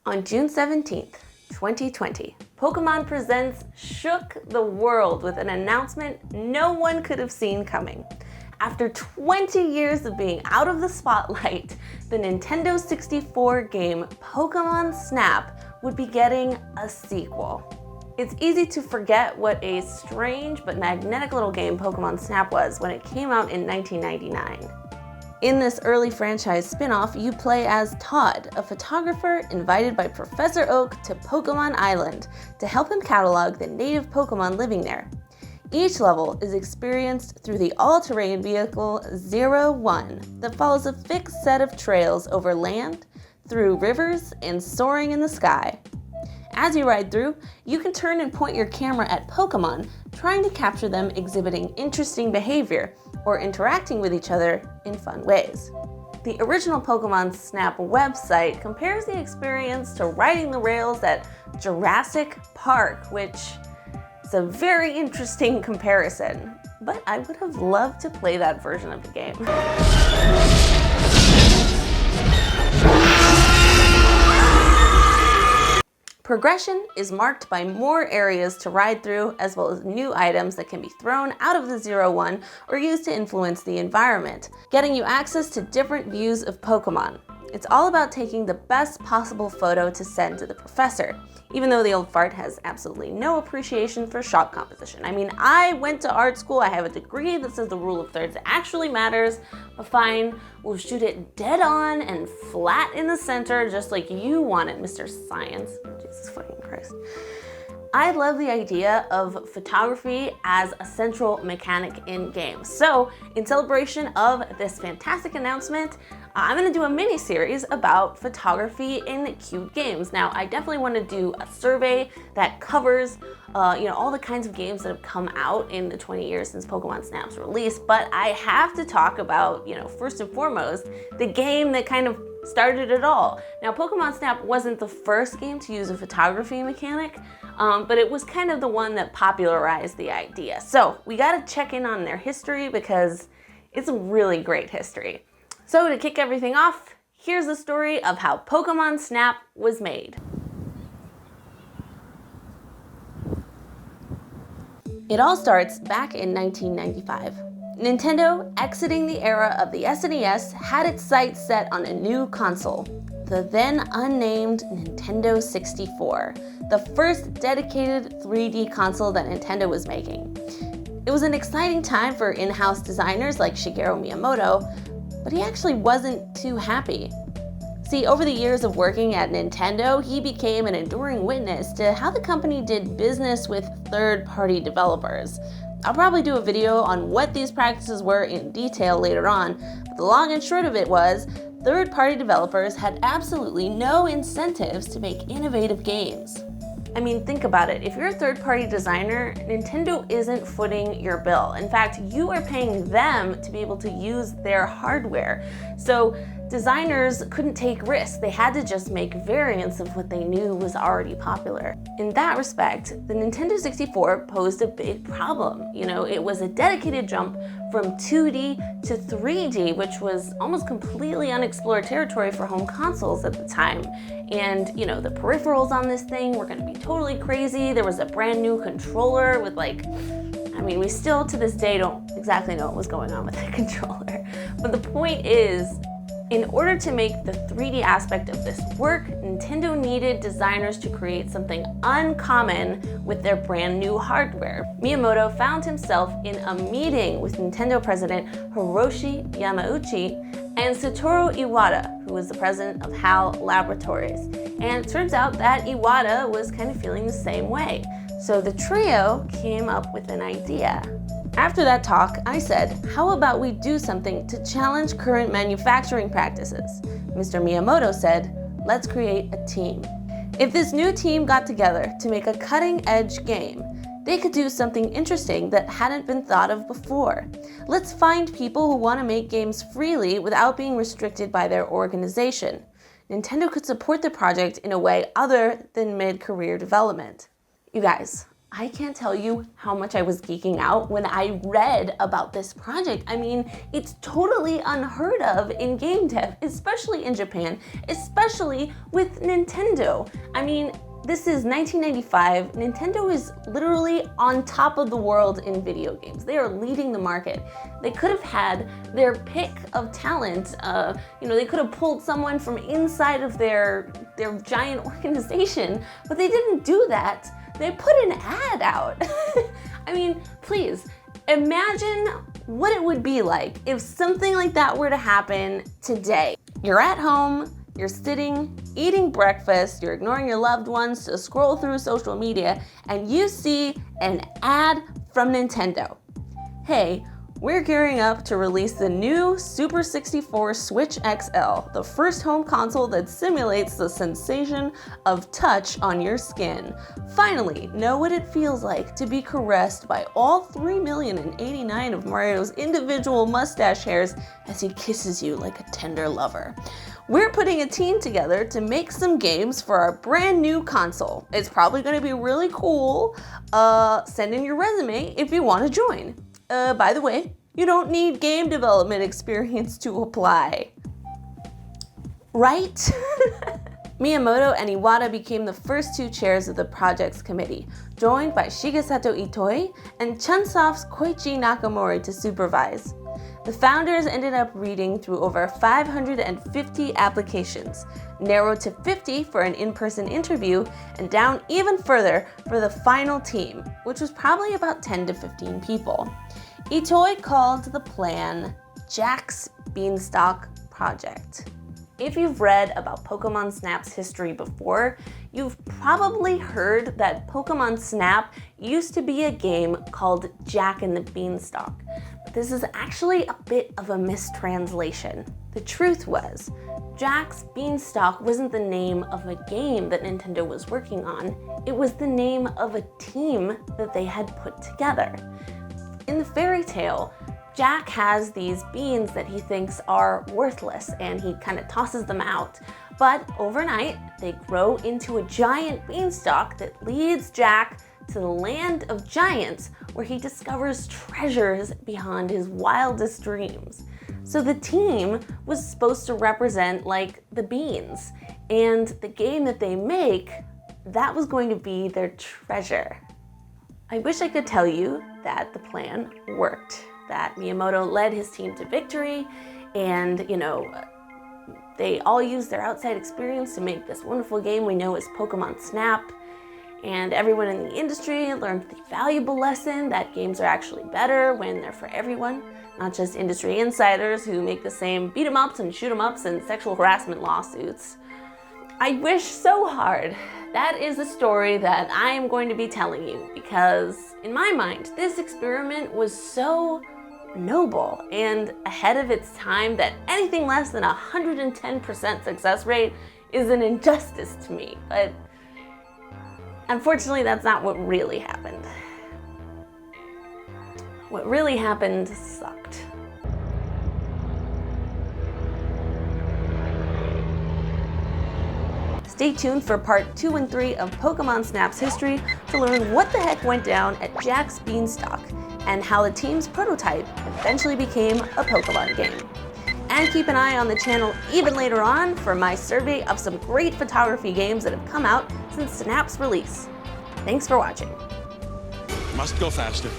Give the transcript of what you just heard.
On June 17th, 2020, Pokemon Presents shook the world with an announcement no one could have seen coming. After 20 years of being out of the spotlight, the Nintendo 64 game Pokemon Snap would be getting a sequel. It's easy to forget what a strange but magnetic little game Pokemon Snap was when it came out in 1999. In this early franchise spin-off, you play as Todd, a photographer invited by Professor Oak to Pokemon Island to help him catalog the native Pokemon living there. Each level is experienced through the all-terrain vehicle 01 that follows a fixed set of trails over land, through rivers, and soaring in the sky. As you ride through, you can turn and point your camera at Pokemon, trying to capture them exhibiting interesting behavior or interacting with each other in fun ways. The original Pokemon Snap website compares the experience to riding the rails at Jurassic Park, which is a very interesting comparison, but I would have loved to play that version of the game. Progression is marked by more areas to ride through, as well as new items that can be thrown out of the 01 or used to influence the environment, getting you access to different views of Pokemon. It's all about taking the best possible photo to send to the professor, even though the old fart has absolutely no appreciation for shot composition. I mean, I went to art school, I have a degree that says the rule of thirds actually matters, but fine, we'll shoot it dead on and flat in the center just like you want it, Mr. Science. Jesus fucking Christ. I love the idea of photography as a central mechanic in games. So, in celebration of this fantastic announcement, I'm gonna do a mini series about photography in cute games. Now, I definitely want to do a survey that covers all the kinds of games that have come out in the 20 years since Pokemon Snap's release, but I have to talk about, first and foremost, the game that kind of started it all. Now, Pokemon Snap wasn't the first game to use a photography mechanic, but it was kind of the one that popularized the idea. So we gotta check in on their history because it's a really great history. So to kick everything off, here's the story of how Pokemon Snap was made. It all starts back in 1995. Nintendo, exiting the era of the SNES, had its sights set on a new console, the then unnamed Nintendo 64, the first dedicated 3D console that Nintendo was making. It was an exciting time for in-house designers like Shigeru Miyamoto, but he actually wasn't too happy. See, over the years of working at Nintendo, he became an enduring witness to how the company did business with third-party developers. I'll probably do a video on what these practices were in detail later on, but the long and short of it was, third-party developers had absolutely no incentives to make innovative games. I mean, think about it. If you're a third-party designer, Nintendo isn't footing your bill. In fact, you are paying them to be able to use their hardware. So designers couldn't take risks. They had to just make variants of what they knew was already popular. In that respect, the Nintendo 64 posed a big problem. It was a dedicated jump from 2D to 3D, which was almost completely unexplored territory for home consoles at the time. And, the peripherals on this thing were gonna be totally crazy. There was a brand new controller with we still to this day don't exactly know what was going on with that controller. But the point is, in order to make the 3D aspect of this work, Nintendo needed designers to create something uncommon with their brand new hardware. Miyamoto found himself in a meeting with Nintendo president Hiroshi Yamauchi and Satoru Iwata, who was the president of HAL Laboratories. And it turns out that Iwata was kind of feeling the same way. So the trio came up with an idea. After that talk, I said, how about we do something to challenge current manufacturing practices? Mr. Miyamoto said, let's create a team. If this new team got together to make a cutting-edge game, they could do something interesting that hadn't been thought of before. Let's find people who want to make games freely without being restricted by their organization. Nintendo could support the project in a way other than mid-career development. You guys, I can't tell you how much I was geeking out when I read about this project. I mean, it's totally unheard of in game dev, especially in Japan, especially with Nintendo. I mean, this is 1995. Nintendo is literally on top of the world in video games. They are leading the market. They could have had their pick of talent. They could have pulled someone from inside of their giant organization, but they didn't do that. They put an ad out. I mean, please, imagine what it would be like if something like that were to happen today. You're at home, you're sitting, eating breakfast, you're ignoring your loved ones to scroll through social media, and you see an ad from Nintendo. Hey, we're gearing up to release the new Super 64 Switch XL, the first home console that simulates the sensation of touch on your skin. Finally, know what it feels like to be caressed by all 3,089,000 of Mario's individual mustache hairs as he kisses you like a tender lover. We're putting a team together to make some games for our brand new console. It's probably going to be really cool. Send in your resume if you want to join. By the way, you don't need game development experience to apply. Right? Miyamoto and Iwata became the first two chairs of the project's committee, joined by Shigesato Itoi and Chunsoft's Koichi Nakamori to supervise. The founders ended up reading through over 550 applications, narrowed to 50 for an in-person interview, and down even further for the final team, which was probably about 10 to 15 people. Itoi called the plan Jack's Beanstalk Project. If you've read about Pokemon Snap's history before, you've probably heard that Pokemon Snap used to be a game called Jack and the Beanstalk. But this is actually a bit of a mistranslation. The truth was, Jack's Beanstalk wasn't the name of a game that Nintendo was working on. It was the name of a team that they had put together. In the fairy tale, Jack has these beans that he thinks are worthless, and he kind of tosses them out. But overnight, they grow into a giant beanstalk that leads Jack to the land of giants, where he discovers treasures beyond his wildest dreams. So the team was supposed to represent like the beans, and the game that they make, that was going to be their treasure. I wish I could tell you that the plan worked, that Miyamoto led his team to victory, and they all used their outside experience to make this wonderful game we know as Pokemon Snap, and everyone in the industry learned the valuable lesson that games are actually better when they're for everyone, not just industry insiders who make the same beat-em-ups and shoot-em-ups and sexual harassment lawsuits. I wish so hard. That is a story that I am going to be telling you because, in my mind, this experiment was so noble and ahead of its time that anything less than 110% success rate is an injustice to me. But unfortunately, that's not what really happened. What really happened sucked. Stay tuned for part 2 and 3 of Pokemon Snap's history to learn what the heck went down at Jack's Beanstalk and how the team's prototype eventually became a Pokemon game. And keep an eye on the channel even later on for my survey of some great photography games that have come out since Snap's release. Thanks for watching. Must go faster.